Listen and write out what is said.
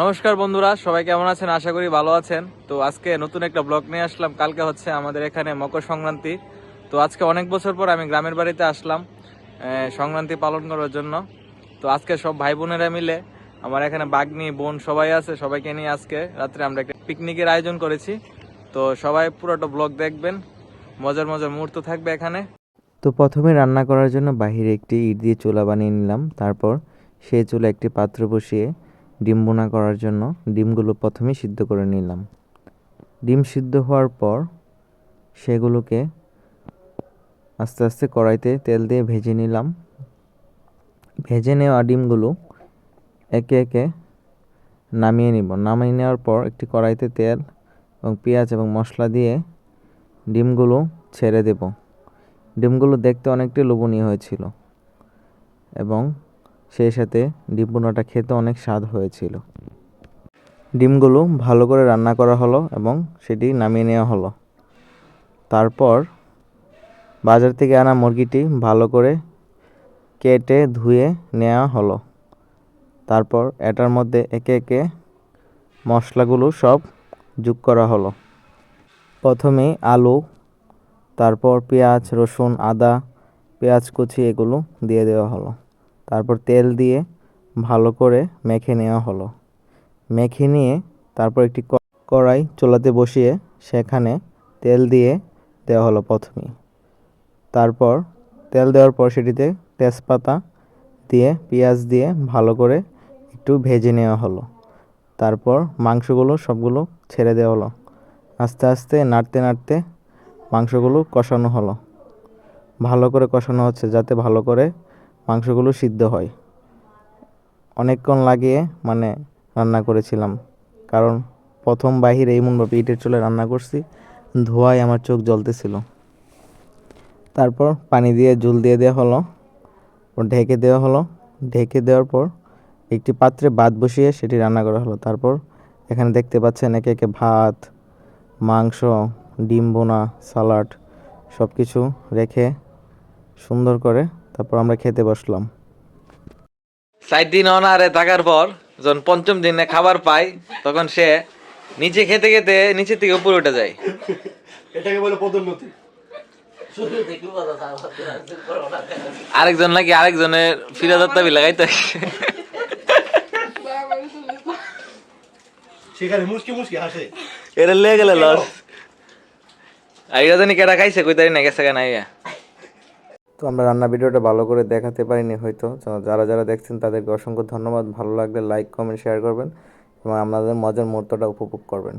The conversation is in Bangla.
নমস্কার বন্ধুরা, সবাই কেমন আছেন? আশা করি ভালো আছেন। তো আজকে নতুন একটা ব্লগ নিয়ে আসলাম। কালকে হচ্ছে আমাদের এখানে মকর সংক্রান্তি। তো আজকে অনেক বছর পর আমি গ্রামের বাড়িতে আসলাম সংক্রান্তি পালন করার জন্য। তো আজকে সব ভাই বোনেরা মিলে, আমার এখানে বাগনি বোন সবাই আছে, সবাইকে নিয়ে আজকে রাত্রে আমরা একটা পিকনিকের আয়োজন করেছি। তো সবাই পুরোটা ব্লগ দেখবেন, মজার মজার মুহূর্ত থাকবে এখানে। তো প্রথমে রান্না করার জন্য বাহিরে একটি ইট দিয়ে চুলা বানিয়ে নিলাম। তারপর সেই চুলা একটি পাত্র বসিয়ে ডিম ভুনা করার জন্য ডিমগুলো প্রথমে সিদ্ধ করে নিলাম। ডিম সিদ্ধ হওয়ার পর সেগুলোকে আস্তে আস্তে কড়াইতে তেল দিয়ে ভেজে নিলাম। ভেজে নেওয়া ডিমগুলো একে একে নামিয়ে নিব। নামিয়ে নেওয়ার পর একটি কড়াইতে তেল এবং পেঁয়াজ এবং মশলা দিয়ে ডিমগুলো ছেড়ে দেব। ডিমগুলো দেখতে অনেকটাই লোভনীয় হয়েছিল এবং সেই সাথে ডিম ভুনাটা খেতে অনেক স্বাদ হয়েছিল। ডিমগুলো ভালো করে রান্না করা হলো এবং সেটি নামিয়ে নেওয়া হলো। তারপর বাজার থেকে আনা মুরগিটি ভালো করে কেটে ধুয়ে নেওয়া হলো। তারপর এটার মধ্যে একে একে মশলাগুলো সব যোগ করা হলো। প্রথমে আলু, তারপর পেঁয়াজ, রসুন, আদা, পেঁয়াজ কুচি এগুলো দিয়ে দেওয়া হলো। তারপর তেল দিয়ে ভালো করে মেখে নেওয়া হলো। মেখে নিয়ে তারপর একটি কড়াই চুলাতে বসিয়ে সেখানে তেল দিয়ে দেওয়া হলো প্রথমেই। তারপর তেল দেওয়ার পর সেটিতে তেজপাতা দিয়ে পেঁয়াজ দিয়ে ভালো করে একটু ভেজে নেওয়া হলো। তারপর মাংসগুলো সবগুলো ছেড়ে দেওয়া হলো। আস্তে আস্তে নাড়তে নাড়তে মাংসগুলো কষানো হলো। ভালো করে কষানো হচ্ছে যাতে ভালো করে মাংসগুলো সিদ্ধ হয়। অনেকক্ষণ লাগিয়ে রান্না করেছিলাম, কারণ প্রথম বাহিরে এমনভাবে ইটের চুলায় রান্না করছি, ধোঁয়ায় আমার চোখ জ্বলতেছিল। তারপর পানি দিয়ে ঝোল দিয়ে দেওয়া হলো, ঢেকে দেওয়া হলো। ঢেকে দেওয়ার পর একটি পাত্রে ভাত বসিয়ে সেটি রান্না করা হলো। তারপর এখানে দেখতে পাচ্ছেন একে একে ভাত, মাংস, ডিম ভুনা, সালাড সব কিছু রেখে সুন্দর করে তারপর আমরা খেতে বসলাম। 4 দিন অনাহারে থাকার পর যখন পঞ্চম দিনে খাবার পায়, তখন সে নিচে খেতে খেতে নিচে থেকে উপরে উঠে যায়। এটাকে বলে পদোন্নতি। আরেকজন নাকি আরেকজনের ফিরাদত্তা লাগাইতে সেখানে মুসকি মুসকি হাসে। এটা লেগে গেলে লস। আইরা জানি কেটা খাইছে, কই তারি না গেছে কেন আইয়া। তো আমরা রান্না ভিডিওটা ভালো করে দেখাতে পারিনি হয়তো। যারা যারা দেখছেন তাদেরকে অসংখ্য ধন্যবাদ। ভালো লাগলে লাইক, কমেন্ট, শেয়ার করবেন এবং আপনাদের মজার মুহূর্তটা উপভোগ করবেন।